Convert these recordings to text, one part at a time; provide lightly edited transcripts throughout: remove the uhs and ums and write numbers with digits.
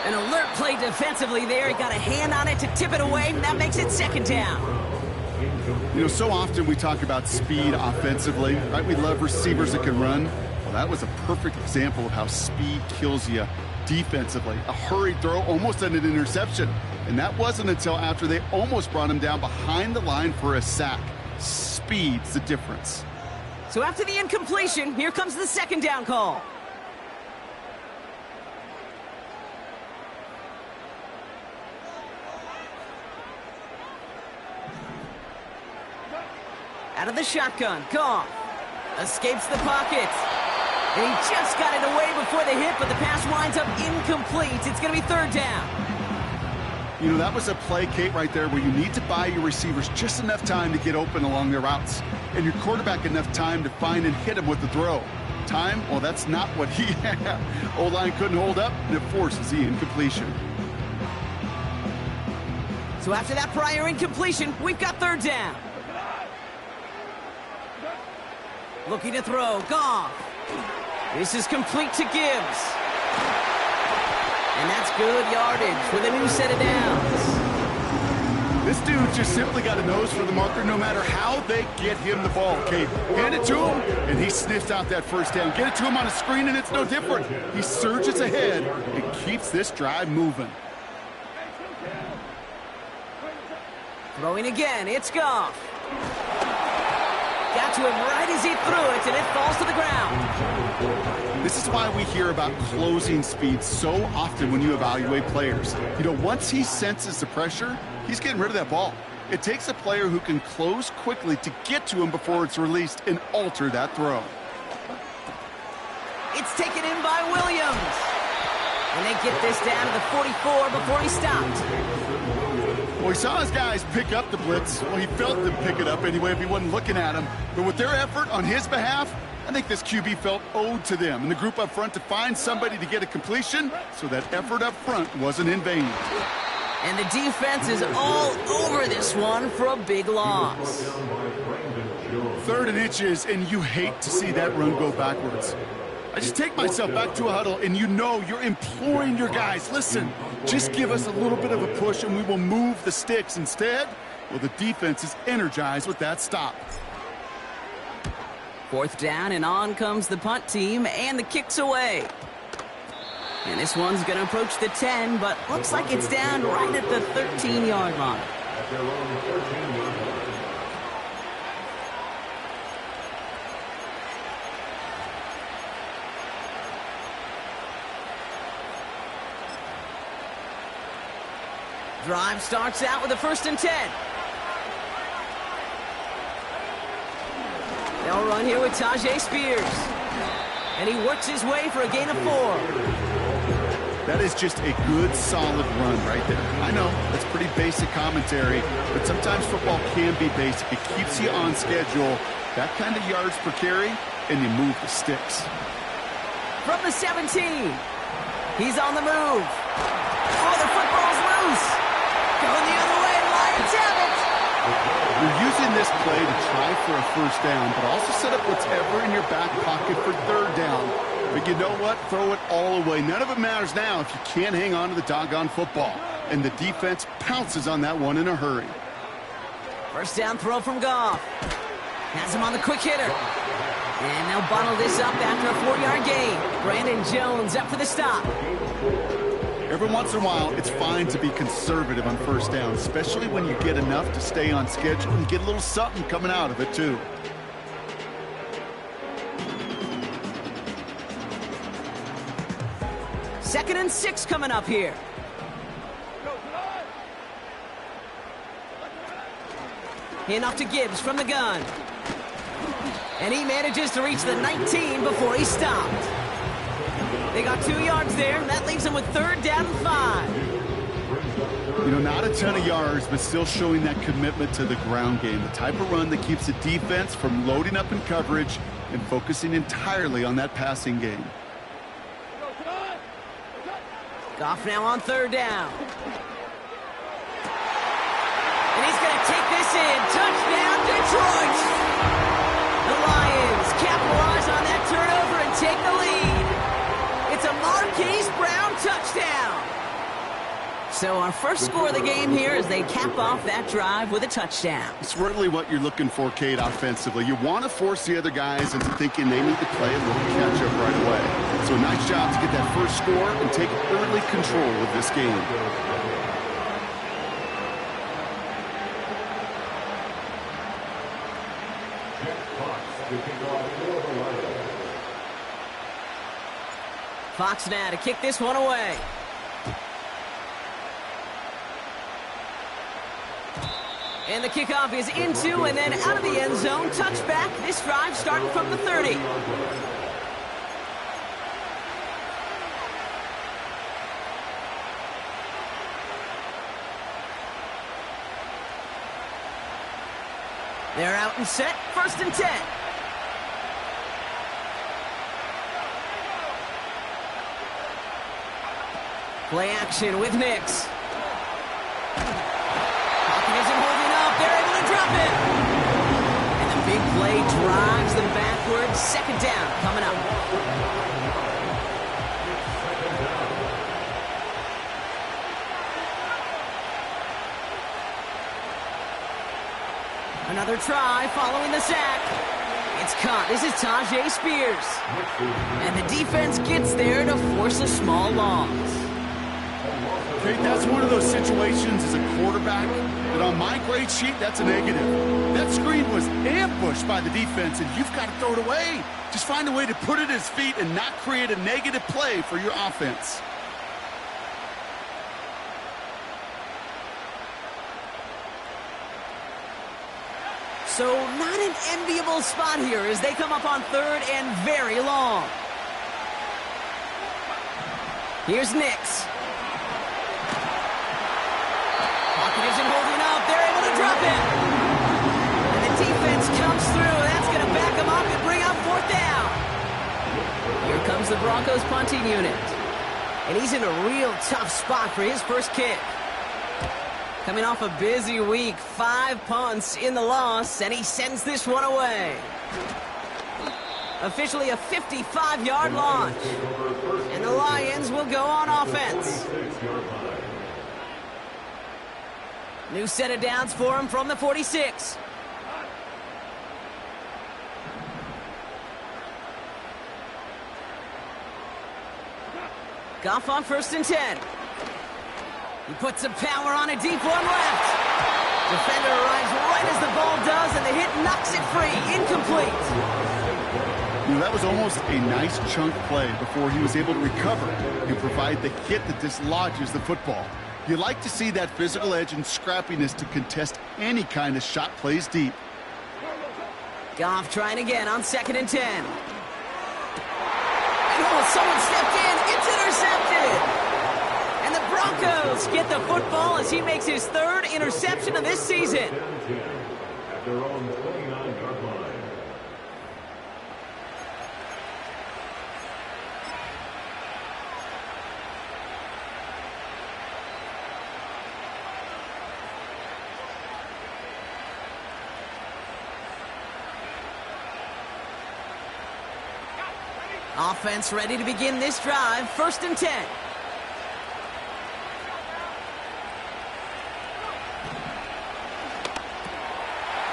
An alert play defensively there. He got a hand on it to tip it away, and that makes it second down. You know, so often we talk about speed offensively, right? We love receivers that can run. Well, that was a perfect example of how speed kills you defensively. A hurried throw, almost an interception. And that wasn't until after they almost brought him down behind the line for a sack. Speed's the difference. So after the incompletion, here comes the second down call. Out of the shotgun, Goff escapes the pocket. And he just got it away before the hit, but the pass winds up incomplete. It's going to be third down. You know, that was a play, Kate, right there where you need to buy your receivers just enough time to get open along their routes. And your quarterback enough time to find and hit him with the throw. Time, well, that's not what he had. O-line couldn't hold up, and it forces the incompletion. So after that prior incompletion, we've got third down. Looking to throw, Goff. This is complete to Gibbs. And that's good yardage with a new set of downs. This dude just simply got a nose for the marker no matter how they get him the ball, Kate. Hand it to him, and he sniffs out that first down. Get it to him on a screen, and it's no different. He surges ahead and keeps this drive moving. Throwing again, it's Goff. Got to him right as he threw it, and it falls to the ground. This is why we hear about closing speed so often when you evaluate players. You know, once he senses the pressure, he's getting rid of that ball. It takes a player who can close quickly to get to him before it's released and alter that throw. It's taken in by Williams. And they get this down to the 44 before he stopped. Well, he saw his guys pick up the blitz. Well, he felt them pick it up anyway if he wasn't looking at him. But with their effort on his behalf, I think this QB felt owed to them and the group up front to find somebody to get a completion, so that effort up front wasn't in vain. And the defense is all over this one for a big loss. 3rd and inches, and you hate to see that run go backwards. I just take myself back to a huddle, and you know you're imploring your guys, listen, just give us a little bit of a push and we will move the sticks. Instead, well, the defense is energized with that stop. 4th down, and on comes the punt team, and the kick's away. And this one's going to approach the 10, but looks like it's down right at the 13-yard line. Drive starts out with a 1st and 10. They'll run here with Tajay Spears. And he works his way for a gain of 4. That is just a good, solid run right there. I know, that's pretty basic commentary, but sometimes football can be basic. It keeps you on schedule. That kind of yards per carry, and you move the sticks. From the 17, he's on the move. Oh, the football's loose. Going the other way, Lions have it. You're using this play to try for a 1st down, but also set up whatever in your back pocket for 3rd down. But you know what? Throw it all away. None of it matters now if you can't hang on to the doggone football. And the defense pounces on that one in a hurry. 1st down throw from Goff. Has him on the quick hitter. And they'll bottle this up after a 4-yard gain. Brandon Jones up for the stop. Every once in a while, it's fine to be conservative on 1st down, especially when you get enough to stay on schedule and get a little something coming out of it, too. Second and 6 coming up here. Hand off to Gibbs from the gun. And he manages to reach the 19 before he stopped. They got 2 yards there, and that leaves them with 3rd down and 5. You know, not a ton of yards, but still showing that commitment to the ground game. The type of run that keeps the defense from loading up in coverage and focusing entirely on that passing game. Goff now on 3rd down. And he's going to take this in. Touchdown, Detroit! The Lions capitalize on that turnover and take the lead. It's a Marquise Brown touchdown. So our first score of the game here is they cap off that drive with a touchdown. It's really what you're looking for, Kate, offensively. You want to force the other guys into thinking they need to play a little catch-up right away. So a nice job to get that first score and take early control of this game. Fox now to kick this one away. And the kickoff is into and then out of the end zone. Touchback. This drive starting from the 30. They're out and set. 1st and 10. Play action with Nix. Pocket isn't holding up. They're able to drop it. And the big play drives them backwards. 2nd down coming up. Another try following the sack. It's caught. This is Tajay Spears. And the defense gets there to force a small loss. Kate, that's one of those situations as a quarterback that on my grade sheet, that's a negative. That screen was ambushed by the defense, and you've got to throw it away. Just find a way to put it at his feet and not create a negative play for your offense. So not an enviable spot here as they come up on 3rd and very long. Here's Nix. Pocket isn't holding up. They're able to drop it. And the defense comes through. That's going to back them up and bring up 4th down. Here comes the Broncos punting unit. And he's in a real tough spot for his first kick. Coming off a busy week, 5 punts in the loss, and he sends this one away. Officially a 55-yard launch. And the Lions will go on offense. New set of downs for him from the 46. Goff on 1st and 10. He puts some power on a deep one left. Defender arrives right as the ball does, and the hit knocks it free. Incomplete. You know, that was almost a nice chunk play before he was able to recover and provide the hit that dislodges the football. You like to see that physical edge and scrappiness to contest any kind of shot plays deep. Goff trying again on 2nd and 10. And oh, someone stepped in. It's intercepted. And the Broncos get the football as he makes his 3rd interception of this season. At their own 29-yard line. Offense ready to begin this drive. 1st and 10.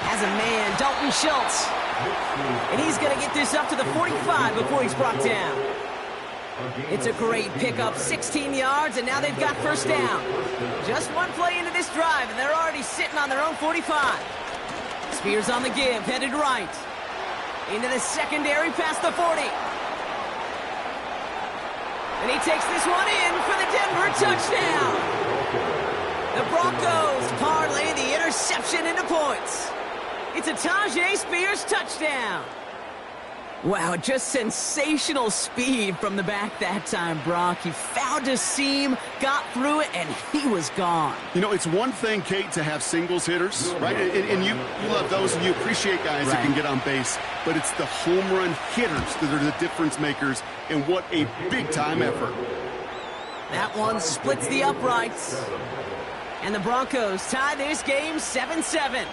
Has a man, Dalton Schultz. And he's going to get this up to the 45 before he's brought down. It's a great pickup, 16 yards, and now they've got 1st down. Just one play into this drive, and they're already sitting on their own 45. Spears on the give, headed right. Into the secondary past the 40. And he takes this one in for the Denver touchdown. The Broncos parlay the interception into points. It's a Tajay Spears touchdown. Wow, just sensational speed from the back that time, Brock. He found a seam, got through it, and he was gone. You know, it's one thing, Kate, to have singles hitters, right? And you love those, and you appreciate guys that can get on base. But it's the home run hitters that are the difference makers, and what a big-time effort. That one splits the uprights. And the Broncos tie this game 7-7.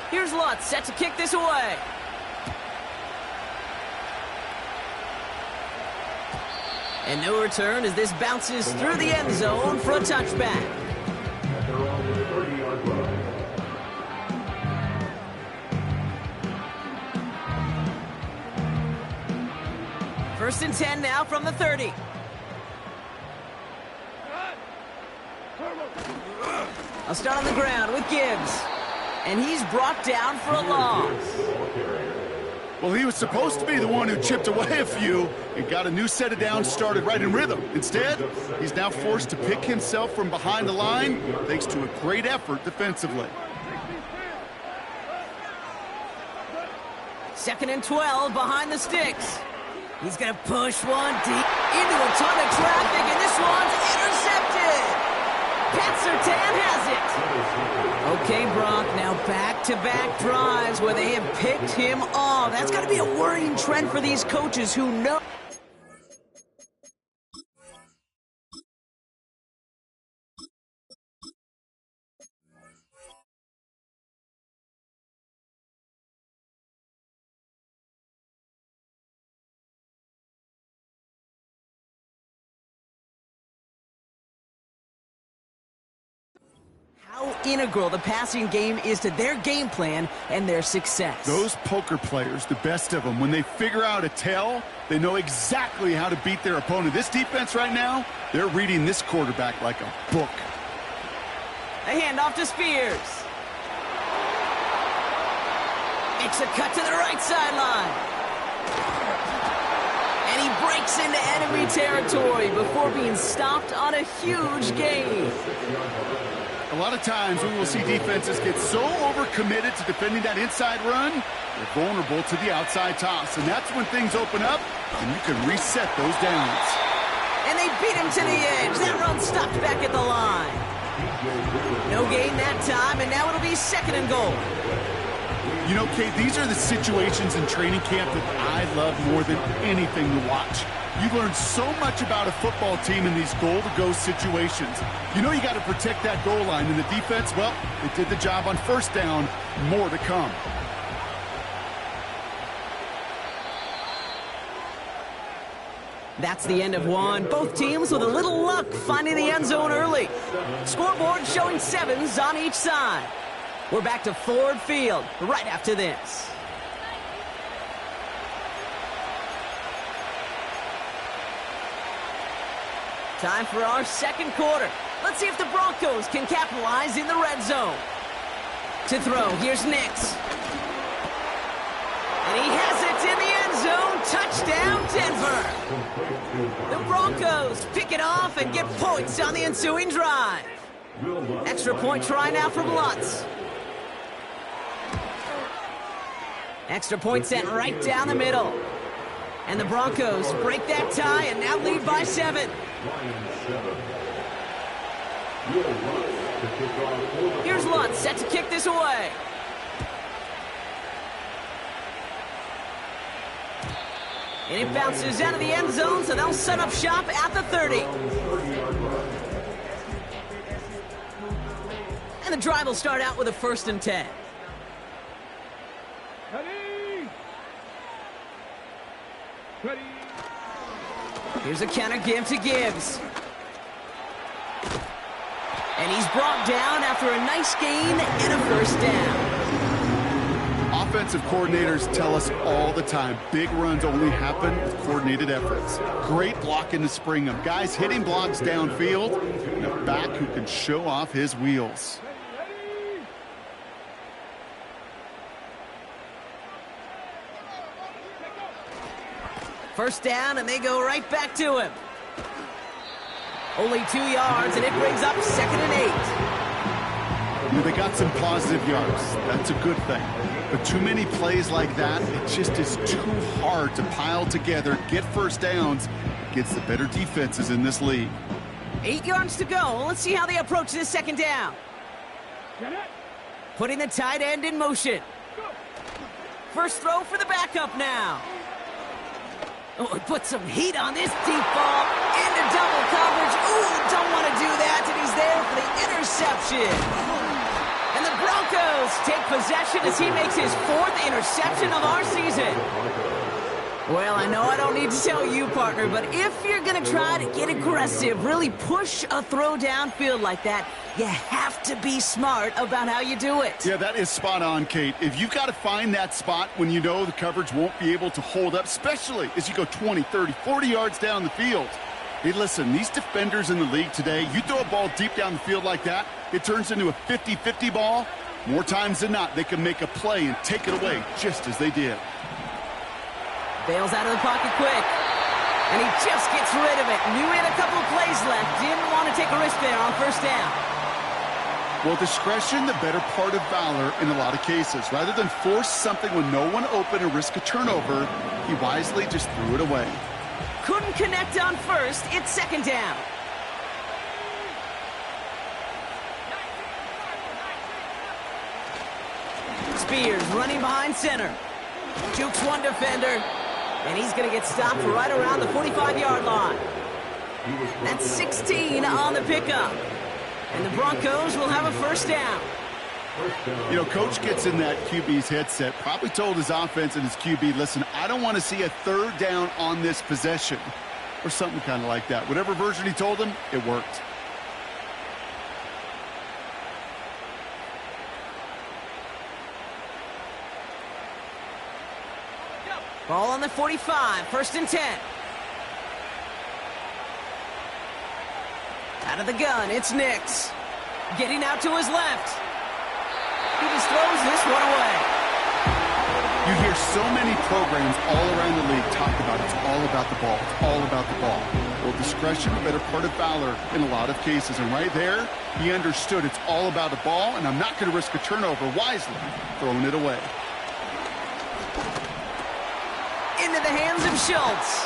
Here's Lutz set to kick this away. And no return as this bounces through the end zone for a touchback. At their own 30-yard line. First and 10 now from the 30. I'll start on the ground with Gibbs. And he's brought down for a loss. Well, he was supposed to be the one who chipped away a few and got a new set of downs started right in rhythm. Instead, he's now forced to pick himself from behind the line thanks to a great effort defensively. 2nd and 12 behind the sticks. He's going to push one deep into a ton of traffic, and this one's intercepted. Pat Surtain has it. Okay, Brock, now back-to-back drives where they have picked him off. That's got to be a worrying trend for these coaches who know. How integral the passing game is to their game plan and their success. Those poker players, the best of them, when they figure out a tell, they know exactly how to beat their opponent. This defense right now, they're reading this quarterback like a book. A handoff to Spears. Makes a cut to the right sideline. And he breaks into enemy territory before being stopped on a huge gain. A lot of times we will see defenses get so overcommitted to defending that inside run, they're vulnerable to the outside toss. And that's when things open up, and you can reset those downs. And they beat him to the edge. That run stopped back at the line. No gain that time, and now it'll be 2nd and goal. You know, Kate, these are the situations in training camp that I love more than anything to watch. You learn so much about a football team in these goal-to-go situations. You know you got to protect that goal line, and the defense, well, they did the job on 1st down. More to come. That's the end of one. Both teams with a little luck finding the end zone early. Scoreboard showing 7s on each side. We're back to Ford Field right after this. Time for our 2nd quarter. Let's see if the Broncos can capitalize in the red zone. To throw, here's Nix. And he has it in the end zone. Touchdown, Denver. The Broncos pick it off and get points on the ensuing drive. Extra point try now from Lutz. Extra point sent right down the middle. And the Broncos break that tie and now lead by 7. Here's Lutz set to kick this away. And it bounces out of the end zone, so they'll set up shop at the 30. And the drive will start out with a 1st and 10. Here's a counter give to Gibbs. And he's brought down after a nice gain and a 1st down. Offensive coordinators tell us all the time, big runs only happen with coordinated efforts. Great blocking to spring them. Guys hitting blocks downfield, and a back who can show off his wheels. First down, and they go right back to him. Only 2 yards, and it brings up 2nd and 8. You know, they got some positive yards. That's a good thing. But too many plays like that, it just is too hard to pile together, get 1st downs against the better defenses in this league. 8 yards to go. Let's see how they approach this 2nd down. Putting the tight end in motion. First throw for the backup now. Oh, he put some heat on this deep ball into double coverage. Ooh, don't want to do that, and he's there for the interception. And the Broncos take possession as he makes his 4th interception of our season. Well, I know I don't need to tell you, partner, but if you're going to try to get aggressive, really push a throw downfield like that, you have to be smart about how you do it. Yeah, that is spot on, Kate. If you've got to find that spot when you know the coverage won't be able to hold up, especially as you go 20, 30, 40 yards down the field. Hey, listen, these defenders in the league today, you throw a ball deep down the field like that, it turns into a 50-50 ball. More times than not, they can make a play and take it away just as they did. Bails out of the pocket quick. And he just gets rid of it. Knew he had a couple of plays left. Didn't want to take a risk there on first down. Well, discretion, the better part of valor in a lot of cases. Rather than force something when no one open and risk a turnover, he wisely just threw it away. Couldn't connect on first. It's second down. Spears running behind center. Jukes one defender. And he's going to get stopped right around the 45-yard line. That's 16 on the pickup. And the Broncos will have a first down. You know, coach gets in that QB's headset, probably told his offense and his QB, listen, I don't want to see a third down on this possession. Or something kind of like that. Whatever version he told him, it worked. Ball on the 45, first and 10. Out of the gun, it's Nix. Getting out to his left. He just throws this one away. You hear so many programs all around the league talk about it's all about the ball. It's all about the ball. Well, discretion, a better part of valor in a lot of cases. And right there, he understood it's all about the ball, and I'm not going to risk a turnover wisely, throwing it away. Into the hands of Schultz.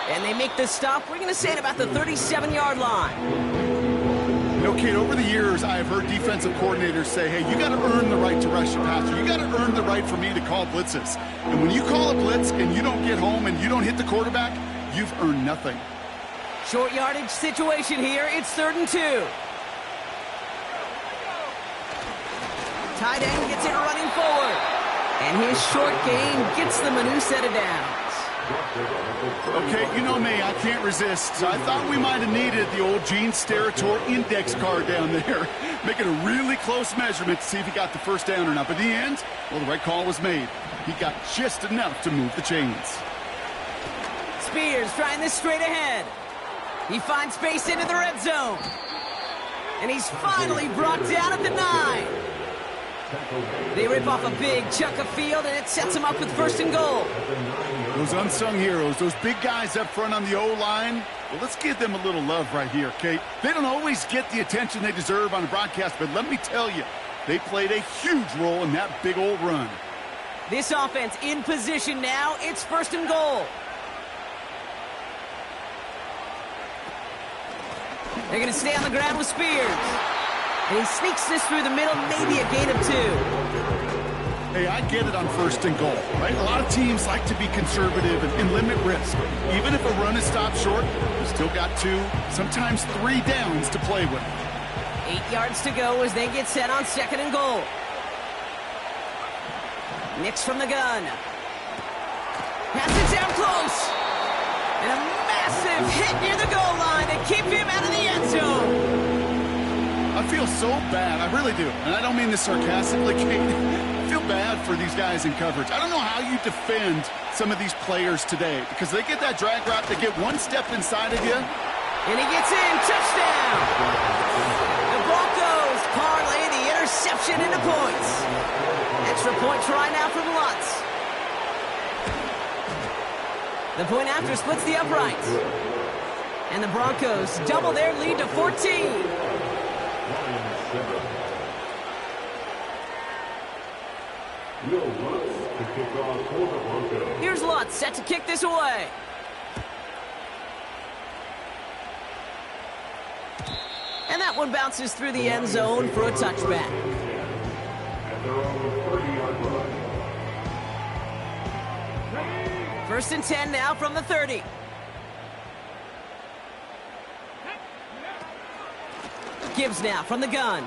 And they make the stop, we're going to say, at about the 37-yard line. You know, Kate, over the years, I have heard defensive coordinators say, hey, you got to earn the right to rush your passer. You got to earn the right for me to call blitzes. And when you call a blitz and you don't get home and you don't hit the quarterback, you've earned nothing. Short yardage situation here. It's 3rd and 2. Tight end gets it running forward. And his short game gets them a new set of downs. Okay, you know me, I can't resist. So I thought we might have needed the old Gene Steratore index card down there. Making a really close measurement to see if he got the first down or not. But in the end, well, the right call was made. He got just enough to move the chains. Spears trying this straight ahead. He finds space into the red zone. And he's finally brought down at the 9. They rip off a big chunk of field, and it sets them up with 1st and goal. Those unsung heroes, those big guys up front on the O-line, well, let's give them a little love right here, Kate. They don't always get the attention they deserve on the broadcast, but let me tell you, they played a huge role in that big old run. This offense in position now. It's 1st and goal. They're going to stay on the ground with Spears. And he sneaks this through the middle, maybe a gain of 2. Hey, I get it on 1st and goal, right? A lot of teams like to be conservative and limit risk. Even if a run is stopped short, you still got 2, sometimes 3 downs to play with. 8 yards to go as they get set on 2nd and goal. Nix from the gun. Pass it down close. And a massive hit near the goal line to keep him out of the end zone. I feel so bad, I really do. And I don't mean this sarcastically, Kate. I feel bad for these guys in coverage. I don't know how you defend some of these players today because they get that drag route, they get one step inside of you. And he gets in, touchdown! The Broncos parlay the interception into points. Extra point try now from Lutz. The point after splits the uprights. And the Broncos double their lead to 14. Here's Lutz set to kick this away. And that one bounces through the end zone for a touchback. At their own 30-yard line. 1st and 10 now from the 30. Gibbs now from the gun.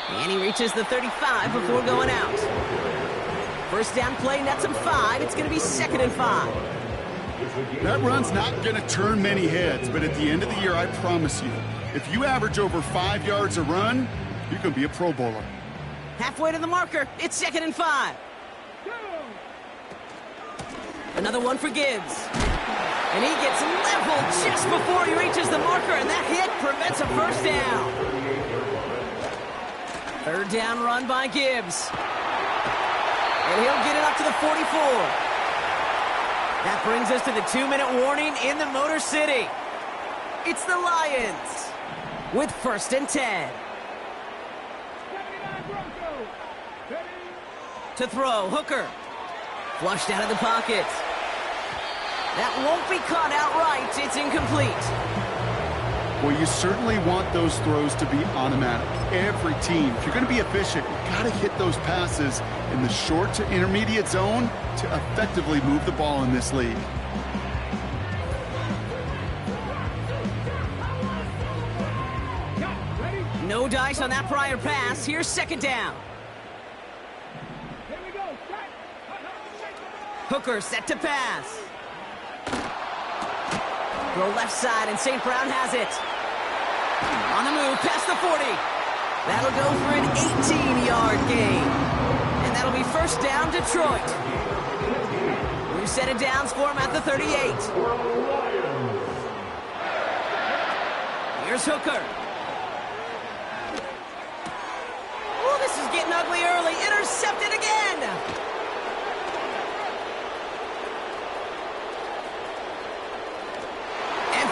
And he reaches the 35 before going out. First down play nets him 5. It's going to be 2nd and 5. That run's not going to turn many heads, but at the end of the year, I promise you, if you average over 5 yards a run, you can be a Pro Bowler. Halfway to the marker. It's 2nd and 5. Another one for Gibbs. And he gets leveled just before he reaches the marker, and that hit prevents a first down. 3rd down run by Gibbs. And he'll get it up to the 44. That brings us to the 2-minute warning in the Motor City. It's the Lions with 1st and 10. To throw, Hooker. Flushed out of the pocket. That won't be caught outright. It's incomplete. Well, you certainly want those throws to be automatic. Every team, if you're going to be efficient, you've got to hit those passes in the short to intermediate zone to effectively move the ball in this league. No dice on that prior pass. Here's 2nd down. Hooker set to pass. Throw left side, and St. Brown has it. On the move, past the 40. That'll go for an 18-yard gain. And that'll be 1st down, Detroit. New set of downs for him at the 38. Here's Hooker. Oh, this is getting ugly early. Intercepted again.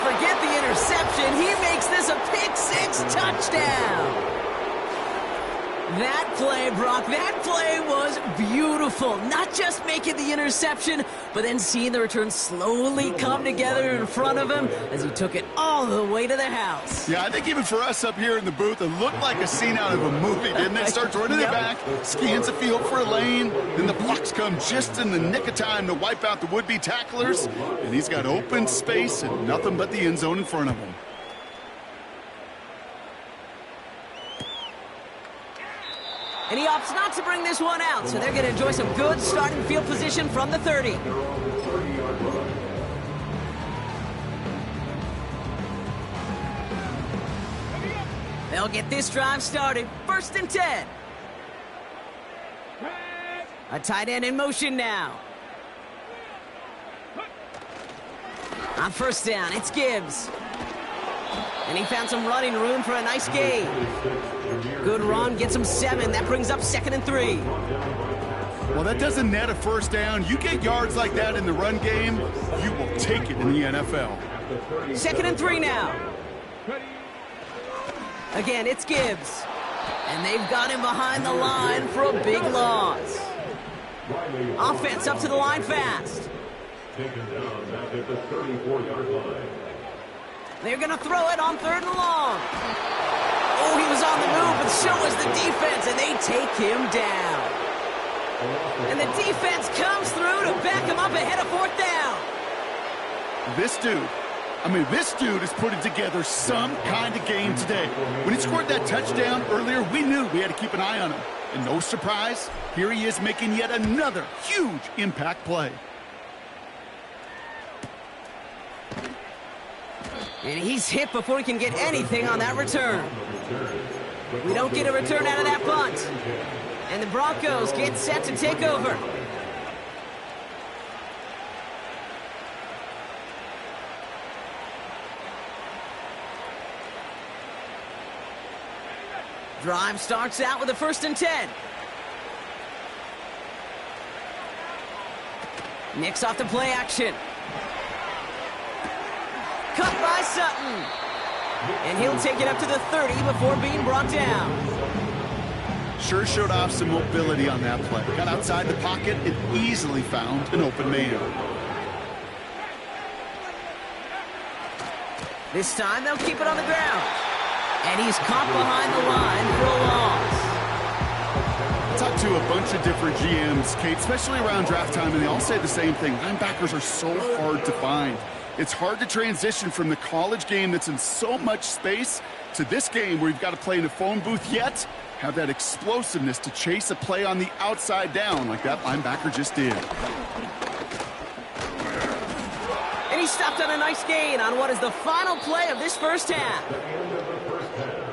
Forget the interception. He makes this a pick-6 touchdown. That play, Brock, that play was beautiful. Not just making the interception, but then seeing the return slowly come together in front of him as he took it all the way to the house. Yeah, I think even for us up here in the booth, it looked like a scene out of a movie, didn't it? Starts running it back, scans the field for a lane, then the blocks come just in the nick of time to wipe out the would-be tacklers, and he's got open space and nothing but the end zone in front of him. And he opts not to bring this one out, so they're going to enjoy some good starting field position from the 30. They'll get this drive started. 1st and 10. A tight end in motion now. On 1st down, it's Gibbs. And he found some running room for a nice gain. Good run, gets him 7. That brings up 2nd and 3. Well, that doesn't net a 1st down. You get yards like that in the run game, you will take it in the NFL. 2nd and 3 now. Again, it's Gibbs. And they've got him behind the line for a big loss. Offense up to the line fast. Taken down back at the 34-yard line. They're going to throw it on 3rd and long. Oh, he was on the move, but so was the defense, and they take him down. And the defense comes through to back him up ahead of 4th down. This dude is putting together some kind of game today. When he scored that touchdown earlier, we knew we had to keep an eye on him. And no surprise, here he is making yet another huge impact play. And he's hit before he can get anything on that return. We don't get a return out of that punt. And the Broncos get set to take over. Drive starts out with a 1st and 10. Nicks off the play action. Cut by Sutton. And he'll take it up to the 30 before being brought down. Sure showed off some mobility on that play. Got outside the pocket and easily found an open man. This time they'll keep it on the ground. And he's caught behind the line for a loss. I talked to a bunch of different GMs, Kate, especially around draft time, and they all say the same thing. Linebackers are so hard to find. It's hard to transition from the college game that's in so much space to this game where you've got to play in a phone booth, yet have that explosiveness to chase a play on the outside down like that linebacker just did. And he stopped on a nice gain on what is the final play of this first half.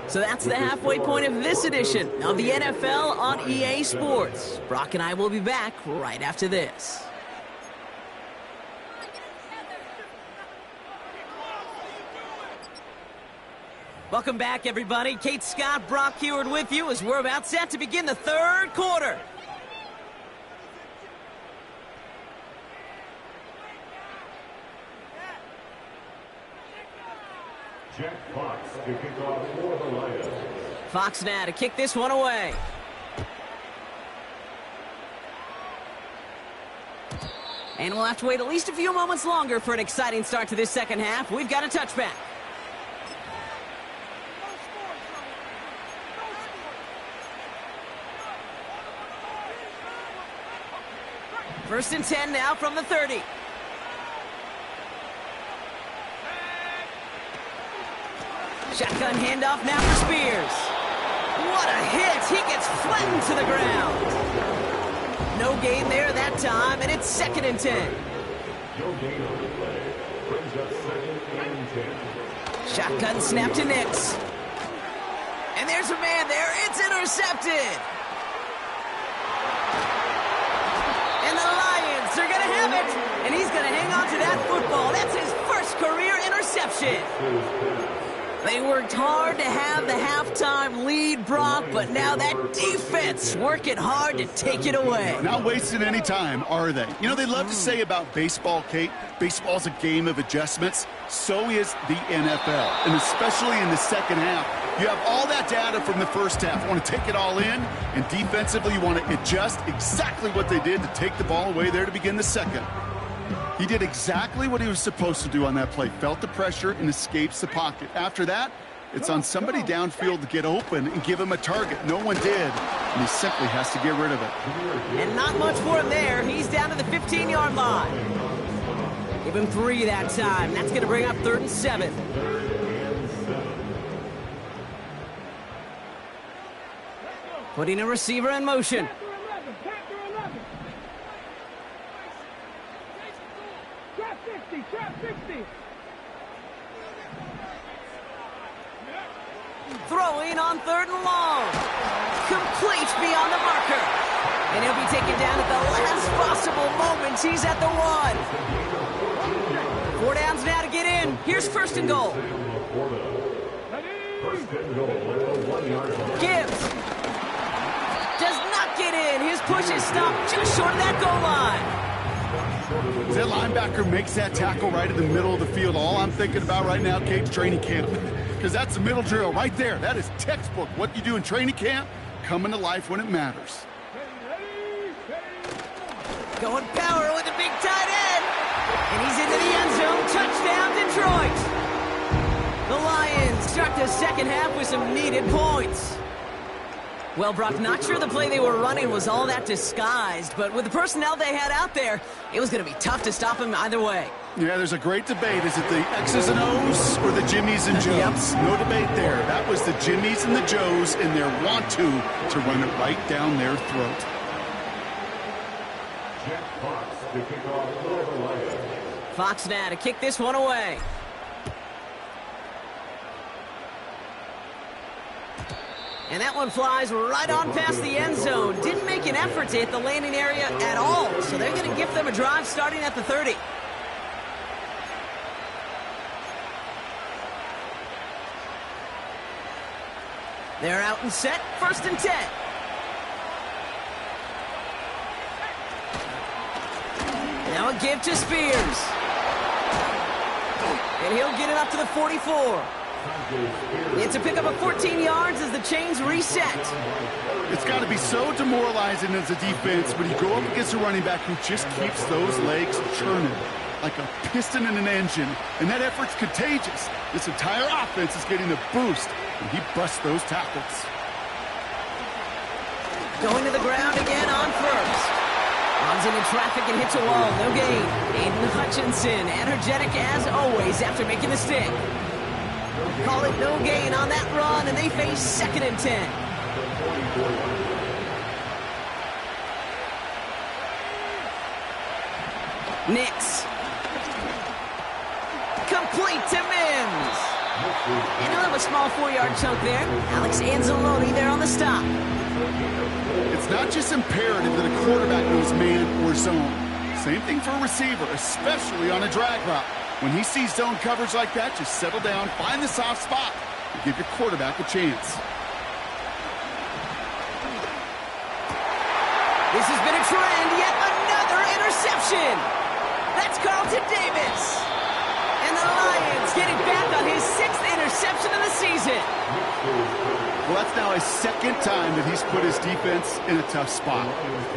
So that's the halfway point of this edition of the NFL on EA Sports. Brock and I will be back right after this. Welcome back, everybody. Kate Scott, Brock Heward with you as we're about set to begin the third quarter. Jack Fox to kick off for the Lions. Fox now to kick this one away. And we'll have to wait at least a few moments longer for an exciting start to this second half. We've got a touchback. First and 10 now from the 30. Shotgun handoff now for Spears. What a hit! He gets flattened to the ground. No gain there that time, and it's second and 10. No gain on the play. Brings up second and 10. Shotgun snap to Nix. And there's a man there. It's intercepted. And the Lions are going to have it. And he's going to hang on to that football. That's his first career interception. They worked hard to have the halftime lead, Brock, but now that defense working hard to take it away. Not wasting any time, are they? You know, they love to say about baseball, Kate, baseball's a game of adjustments. So is the NFL, and especially in the second half. You have all that data from the first half. You want to take it all in, and defensively you want to adjust exactly what they did to take the ball away there to begin the second. He did exactly what he was supposed to do on that play. Felt the pressure and escapes the pocket. After that, it's on somebody downfield to get open and give him a target. No one did, and he simply has to get rid of it. And not much for him there. He's down to the 15-yard line. Give him 3 that time. That's going to bring up 3rd and 7. Putting a receiver in motion. Throwing on 3rd and long. Complete beyond the marker. And he'll be taken down at the last possible moments. He's at the 1. 4 downs now to get in. Here's 1st and goal. Gibbs does not get in. His push is stopped just short of that goal line. That linebacker makes that tackle right in the middle of the field. All I'm thinking about right now, Kate's training camp. Because that's the middle drill right there. That is textbook. What you do in training camp, coming to life when it matters. Going power with a big tight end. And he's into the end zone. Touchdown, Detroit. The Lions start the second half with some needed points. Well, Brock, not sure the play they were running was all that disguised, but with the personnel they had out there, it was going to be tough to stop him either way. Yeah, there's a great debate. Is it the X's and O's or the Jimmies and Joes? Yep. No debate there. That was the Jimmies and the Joes in their want-to run it right down their throat. Jack Fox to kick off for the Lions. Fox now to kick this one away. And that one flies right on past the end zone. Didn't make an effort to hit the landing area at all. So they're going to give them a drive starting at the 30. They're out and set. 1st and 10. Now a give to Spears. And he'll get it up to the 44. It's a pickup of 14 yards as the chains reset. It's got to be so demoralizing as a defense when you go up against a running back who just keeps those legs churning like a piston in an engine. And that effort's contagious. This entire offense is getting a boost, and he busts those tackles. Going to the ground again on 1st. Runs into traffic and hits a wall. No gain. Aiden Hutchinson, energetic as always after making the stick. Call it no gain on that run, and they face 2nd and 10. Nix. Complete to Mims. And he'll have a small 4-yard chunk there. Alex Anzalone there on the stop. It's not just imperative that a quarterback knows man or zone. Same thing for a receiver, especially on a drag route. When he sees zone coverage like that, just settle down, find the soft spot, and give your quarterback a chance. This has been a trend, yet another interception. That's Carlton Davis. And the Lions get it back on his 6th interception of the season. Well, that's now his 2nd time that he's put his defense in a tough spot.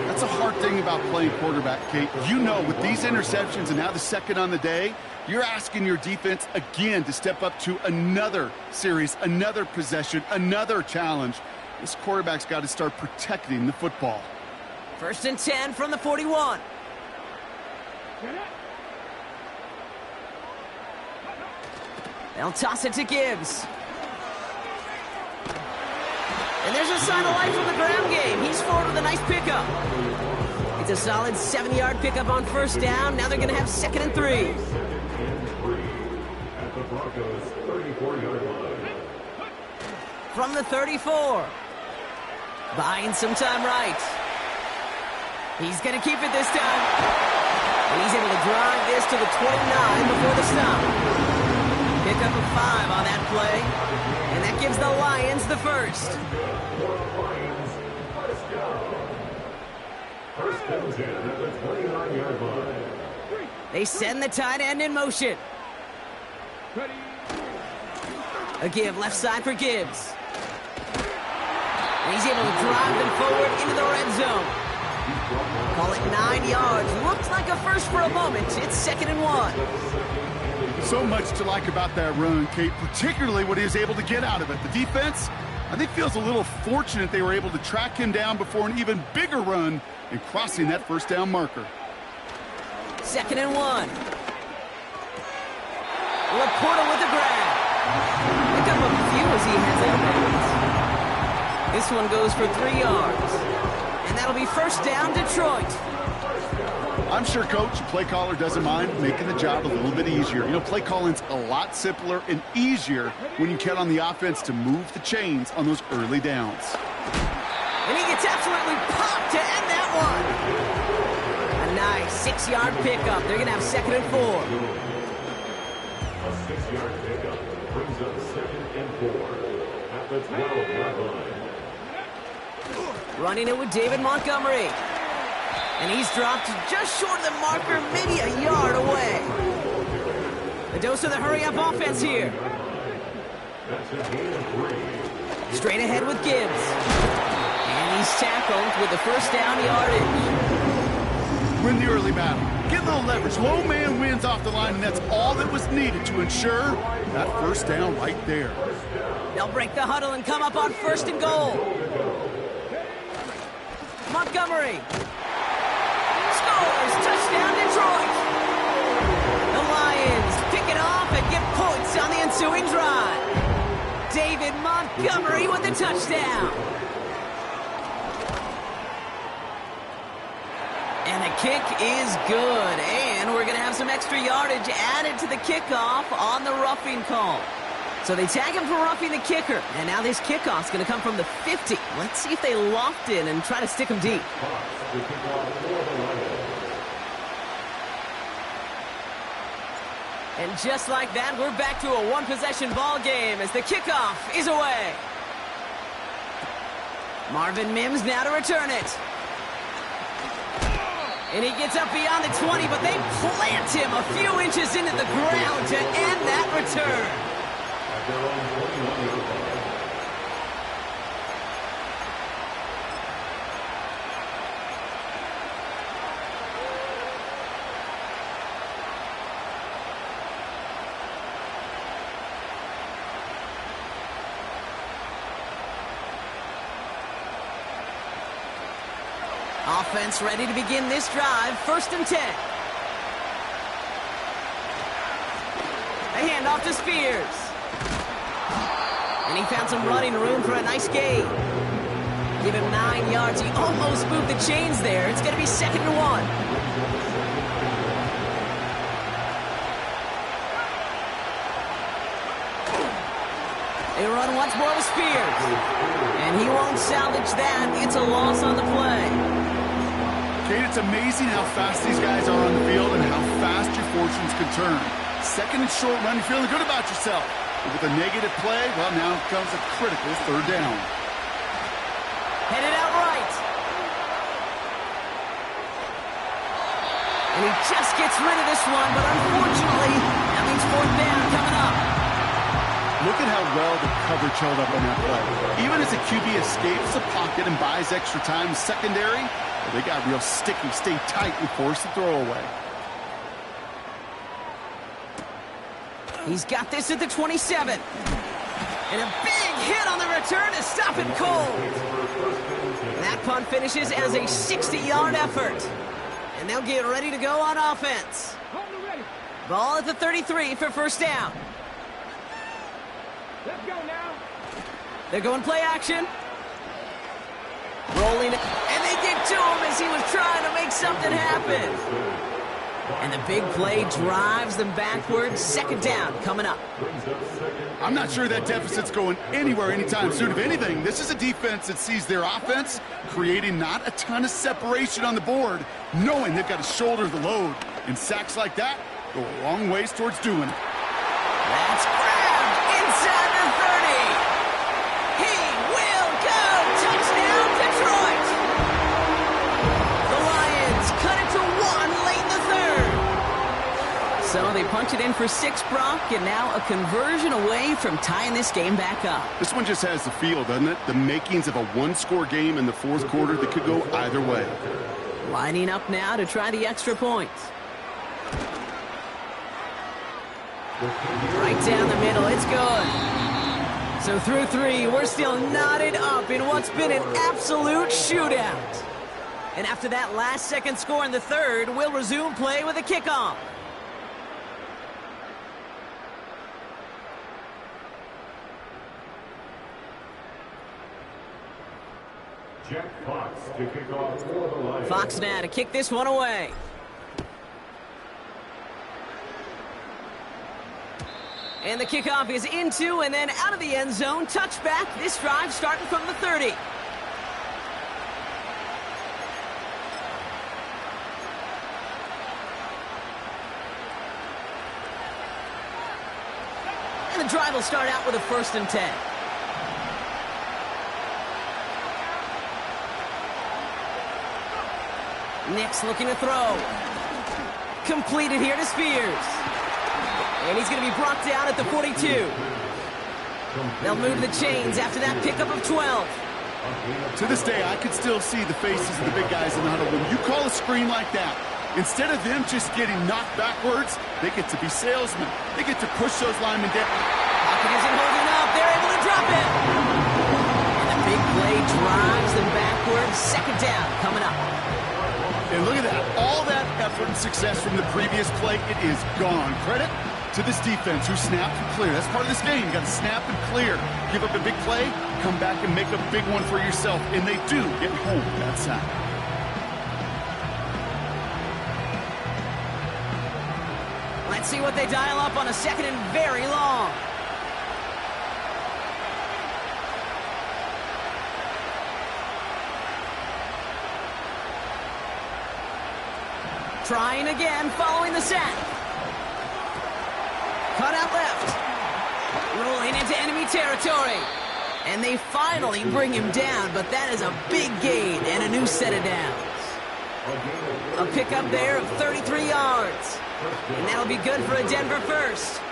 That's a hard thing about playing quarterback, Kate. You know, with these interceptions and now the 2nd on the day, you're asking your defense again to step up to another series, another possession, another challenge. This quarterback's got to start protecting the football. 1st and 10 from the 41. They'll toss it to Gibbs. And there's a sign of life from the ground game. He's forward with a nice pickup. It's a solid 7-yard pickup on 1st down. Now they're going to have 2nd and 3. At the Broncos' 34-yard line. From the 34. Buying some time right. He's going to keep it this time. And he's able to drive this to the 29 before the stop. Pick up a 5 on that play. And that gives the Lions the 1st. First and 10 at the 29-yard line. They send the tight end in motion. A give left side for Gibbs. And he's able to drive them forward into the red zone. Call it 9 yards. Looks like a first for a moment. It's 2nd and 1. So much to like about that run, Kate, particularly what he was able to get out of it. The defense, I think, feels a little fortunate they were able to track him down before an even bigger run and crossing that 1st down marker. 2nd and 1. Laporta with the grab. Pick up a few as he heads out of bounds. This one goes for 3 yards. And that'll be 1st down, Detroit. I'm sure, Coach, the play caller doesn't mind making the job a little bit easier. You know, play calling's a lot simpler and easier when you count on the offense to move the chains on those early downs. And he gets absolutely popped to end that one. A nice 6-yard pickup. They're going to have 2nd and 4. A 6-yard pickup brings up 2nd and 4 at the 12-yard line. Running it with David Montgomery. And he's dropped just short of the marker, maybe a yard away. A dose of the hurry-up offense here. Straight ahead with Gibbs. And he's tackled with the 1st down yardage. Win the early battle. Get a little leverage. Low man wins off the line, and that's all that was needed to ensure that 1st down right there. They'll break the huddle and come up on 1st and goal. Montgomery. Scores! Touchdown, Detroit! The Lions pick it off and get points on the ensuing drive. David Montgomery with the touchdown. And the kick is good. And we're going to have some extra yardage added to the kickoff on the roughing call. So they tag him for roughing the kicker. And now this kickoff's going to come from the 50. Let's see if they loft in and try to stick him deep. And just like that, we're back to a one-possession ball game as the kickoff is away. Marvin Mims now to return it. And he gets up beyond the 20, but they plant him a few inches into the ground to end that return. Offense ready to begin this drive. 1st and 10. A handoff to Spears. And he found some running room for a nice gain. Give him 9 yards. He almost moved the chains there. It's going to be 2nd and 1. They run once more with Spears. And he won't salvage that. It's a loss on the play. Kate, it's amazing how fast these guys are on the field and how fast your fortunes can turn. 2nd and short run, you're feeling good about yourself. But with a negative play, well, now comes a critical 3rd down. Headed out right. And he just gets rid of this one, but unfortunately, that means 4th down coming up. Look at how well the coverage held up on that play. Even as a QB escapes the pocket and buys extra time secondary, well, they got real sticky, stay tight, and force the throw away. He's got this at the 27. And a big hit on the return to stop it cold. That punt finishes as a 60-yard effort. And they'll get ready to go on offense. Ball at the 33 for 1st down. Let's go now. They're going play action. Rolling it. And they get to him as he was trying to make something happen. And the big play drives them backwards. 2nd down coming up. I'm not sure that deficit's going anywhere anytime soon. If anything, this is a defense that sees their offense creating not a ton of separation on the board, knowing they've got to shoulder the load. And sacks like that go a long ways towards doing it. That's grabbed inside the 30. He will go. Touchdown, Detroit. The Lions cut it to 1 late in the 3rd. So they punch it in for 6, Brock, and now a conversion away from tying this game back up. This one just has the feel, doesn't it? The makings of a 1-score game in the 4th quarter that could go either way. Lining up now to try the extra point. Right down the middle, it's good. So through 3, we're still knotted up in what's been an absolute shootout. And after that last-second score in the 3rd, we'll resume play with a kickoff. Jack Fox to kick off for the Lions. Fox now to kick this one away. And the kickoff is into and then out of the end zone. Touchback. This drive starting from the 30. And the drive will start out with a 1st and 10. Nick's looking to throw. Completed here to Spears. And he's going to be brought down at the 42. They'll move the chains after that pickup of 12. To this day, I could still see the faces of the big guys in the huddle. When you call a screen like that, instead of them just getting knocked backwards, they get to be salesmen. They get to push those linemen down. Pocket isn't holding up. They're able to drop it. And the big play drives them backwards. 2nd down coming up. And look at that. All that effort and success from the previous play, it is gone. Credit to this defense who snapped and cleared. That's part of this game. You got to snap and clear. Give up a big play, come back and make a big one for yourself. And they do get home that side. Let's see what they dial up on a 2nd and very long. Trying again, following the sack. Cut out left. Rolling into enemy territory. And they finally bring him down, but that is a big gain and a new set of downs. A pickup there of 33 yards. And that'll be good for a Denver 1st.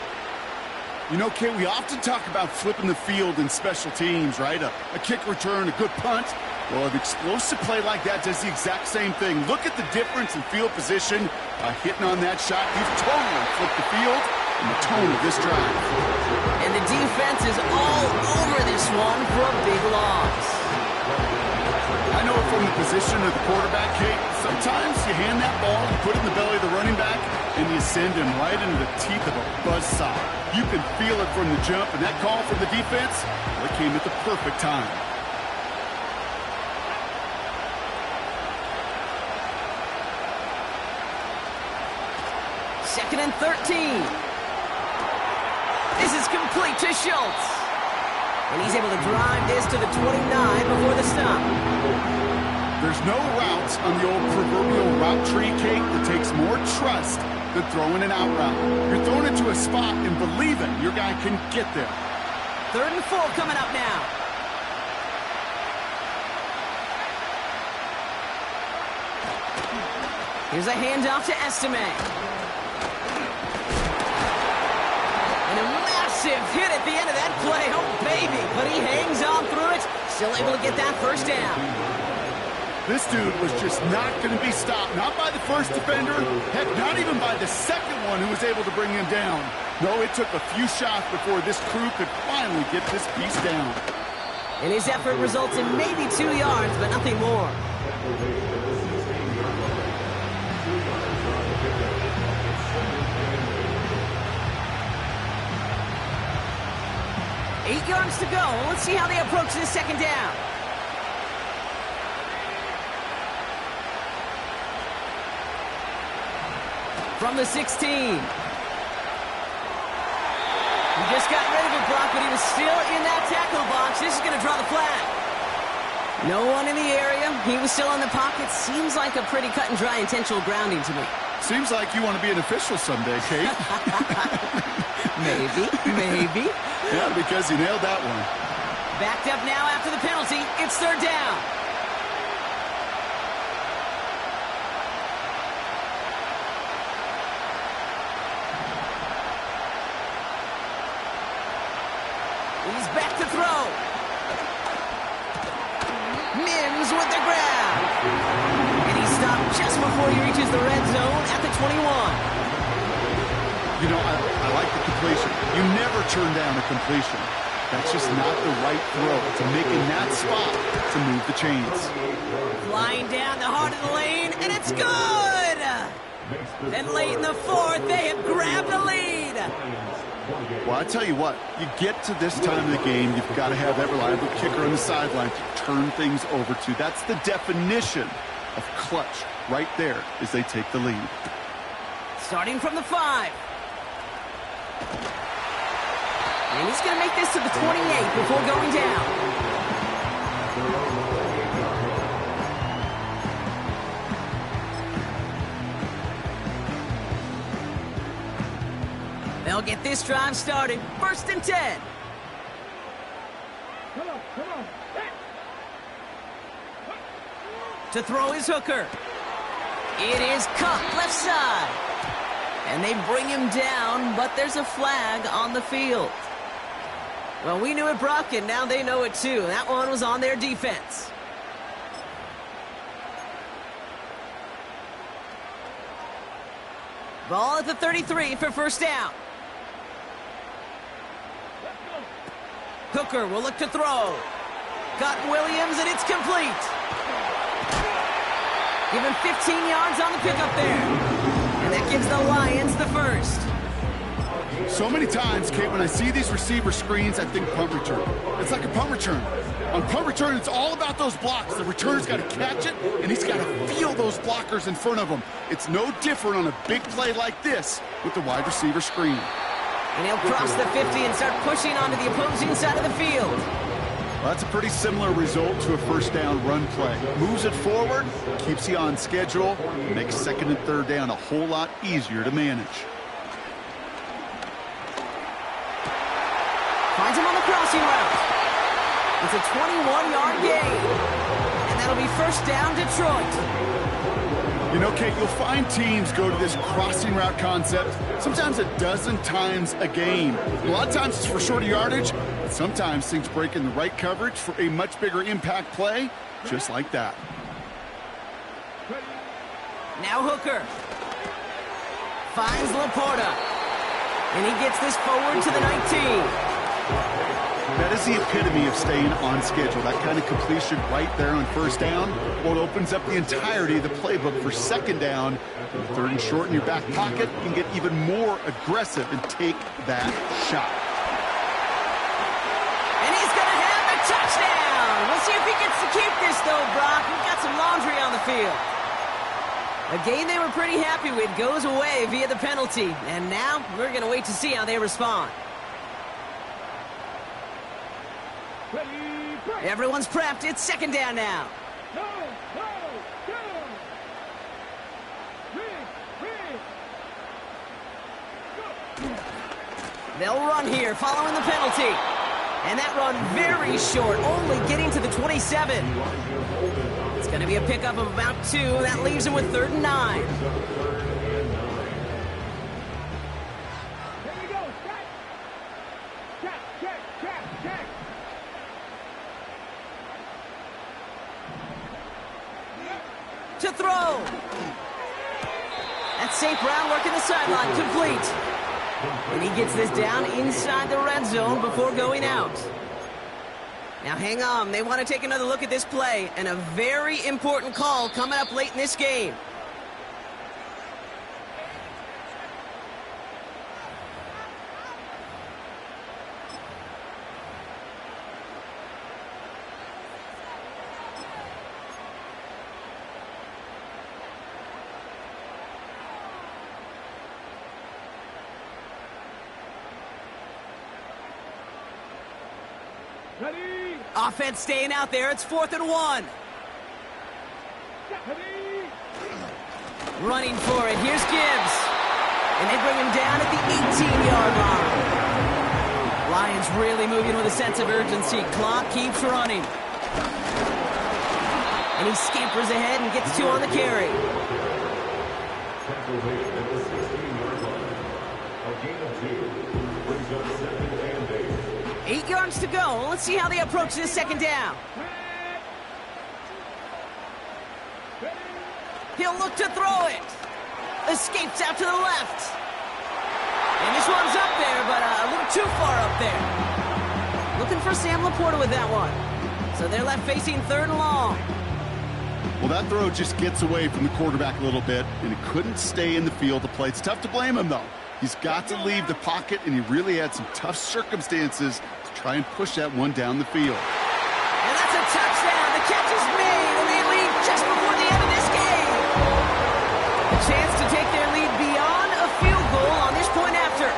You know, Kate, we often talk about flipping the field in special teams, right? A kick return, a good punt. Well, an explosive play like that does the exact same thing. Look at the difference in field position by hitting on that shot. You've totally flipped the field and the tone of this drive. And the defense is all over this one for a big loss. I know it from the position of the quarterback, Kate. Sometimes you hand that ball, you put it in the belly of the running back, and you send him right into the teeth of a buzzsaw. You can feel it from the jump, and that call from the defense, well, it came at the perfect time. 2nd and 13. This is complete to Schultz. And he's able to drive this to the 29 before the stop. There's no routes on the old proverbial route tree, Kate, that takes more trust than throwing an out route. You're throwing it to a spot and believing your guy can get there. 3rd and 4 coming up now. Here's a handoff to Estime. And a massive hit at the end of that play. Oh, baby. But he hangs on through it. Still able to get that first down. This dude was just not going to be stopped. Not by the first defender. Heck, not even by the second one who was able to bring him down. No, it took a few shots before this crew could finally get this piece down. And his effort results in maybe 2 yards, but nothing more. Eight yards to go. Let's see how they approach this second down. From the 16. He just got rid of it, Brock, but he was still in that tackle box. This is going to draw the flag. No one in the area. He was still in the pocket. Seems like a pretty cut and dry intentional grounding to me. Seems like you want to be an official someday, Kate. Maybe. Yeah, because he nailed that one. Backed up now after the penalty. It's 3rd down. He's back to throw. Mims with the grab. And he stopped just before he reaches the red zone at the 21. You know, I like the completion. You never turn down a completion. That's just not the right throw. To make in that spot to move the chains. Flying down the heart of the lane, and it's good! And late in the 4th, they have grabbed the lead. Well, I tell you what, you get to this time of the game, you've got to have that reliable kicker on the sideline to turn things over to. That's the definition of clutch right there as they take the lead. Starting from the 5. And he's going to make this to the 28 before going down. They'll get this drive started. 1st and 10. Come on. To throw is Hooker. It is Cup, left side. And they bring him down, but there's a flag on the field. Well, we knew it, Brock, and now they know it too. That one was on their defense. Ball at the 33 for 1st down. Hooker will look to throw. Got Williams, and it's complete. Give him 15 yards on the pickup there. And that gives the Lions the first. So many times, Kate, when I see these receiver screens, I think punt return. It's like a punt return. On punt return, it's all about those blocks. The returner's got to catch it, and he's got to feel those blockers in front of him. It's no different on a big play like this with the wide receiver screen. And he'll cross the 50 and start pushing onto the opposing side of the field. Well, that's a pretty similar result to a 1st down run play. Moves it forward, keeps you on schedule, makes 2nd and 3rd down a whole lot easier to manage. Finds him on the crossing route. It's a 21-yard gain. And that'll be 1st down, Detroit. You know, Kate, you'll find teams go to this crossing route concept sometimes a dozen times a game. A lot of times it's for shorter yardage, but sometimes things break in the right coverage for a much bigger impact play, just like that. Now Hooker. Finds Laporta. And he gets this forward to the 19. That is the epitome of staying on schedule. That kind of completion right there on 1st down. Well, it opens up the entirety of the playbook for 2nd down. 3rd and short in your back pocket, you can get even more aggressive and take that shot. And he's going to have the touchdown. We'll see if he gets to keep this, though, Brock. We've got some laundry on the field. A game they were pretty happy with goes away via the penalty. And now we're going to wait to see how they respond. Everyone's prepped. It's second down now. They'll run here following the penalty. And that run very short, only getting to the 27. It's going to be a pickup of about 2. That leaves him with 3rd and 9. To throw. That's St. Brown working the sideline, complete. And he gets this down inside the red zone before going out. Now hang on, they want to take another look at this play, and a very important call coming up late in this game. Ready. Offense staying out there. It's 4th and 1. Ready. Running for it. Here's Gibbs. And they bring him down at the 18-yard line. Lions really moving with a sense of urgency. Clock keeps running. And he scampers ahead and gets 2 on the carry. Tackle made at the 16-yard line. A gain of 2 brings up 2nd and 8. 8 yards to go. Let's see how they approach this second down. He'll look to throw it. Escapes out to the left. And this one's up there, but a little too far up there. Looking for Sam Laporta with that one. So they're left facing 3rd and long. Well, that throw just gets away from the quarterback a little bit, and he couldn't stay in the field to play. It's tough to blame him, though. He's got to leave the pocket, and he really had some tough circumstances to try and push that one down the field. And that's a touchdown. The catch is made, and they lead just before the end of this game. A chance to take their lead beyond a field goal on this point after.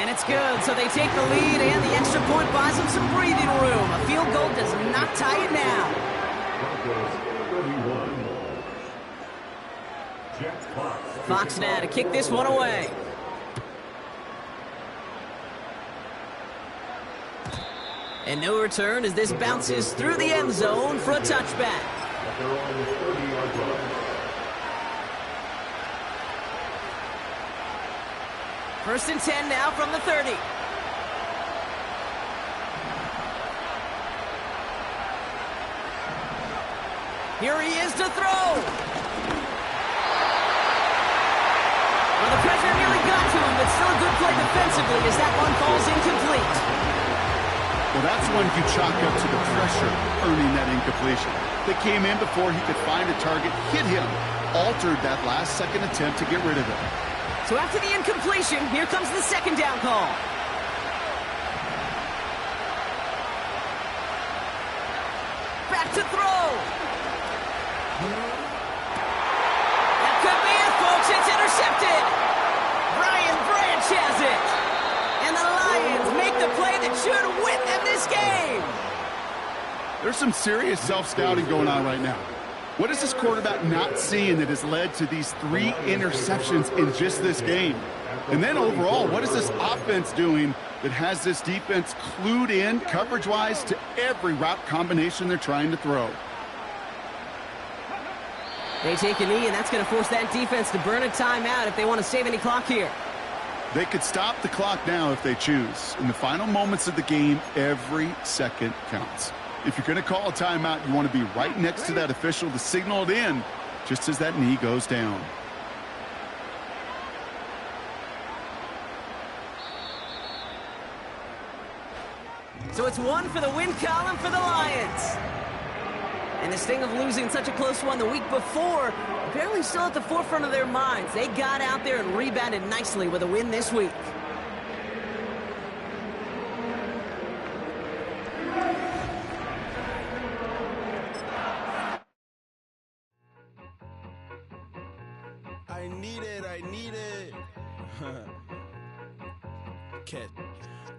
And it's good, so they take the lead, and the extra point buys them some breathing room. A field goal does not tie it now. Broncos 31. Jack Fox. Fox now to kick this one away. And no return as this bounces through the end zone for a touchback. At their own 30-yard line. First and 10 now from the 30. Here he is to throw. Well, the pressure nearly got to him, but still a good play defensively as that one falls incomplete. Well, that's one you chalk up to the pressure earning that incompletion. They came in before he could find a target, hit him, altered that last-second attempt to get rid of it. So after the incompletion, here comes the second down call. Back to throw. That could be it, folks. It's intercepted. Brian Branch has it. And the Lions make the play that should win them this game. There's some serious self-scouting going on right now. What is this quarterback not seeing that has led to these 3 interceptions in just this game? And then overall, what is this offense doing that has this defense clued in coverage-wise to every route combination they're trying to throw? They take a knee, and that's going to force that defense to burn a timeout if they want to save any clock here. They could stop the clock now if they choose. In the final moments of the game, every second counts. If you're going to call a timeout, you want to be right next to that official to signal it in just as that knee goes down. So it's 1 for the win column for the Lions. And the sting of losing such a close one the week before, apparently still at the forefront of their minds. They got out there and rebounded nicely with a win this week. I need it. Catch.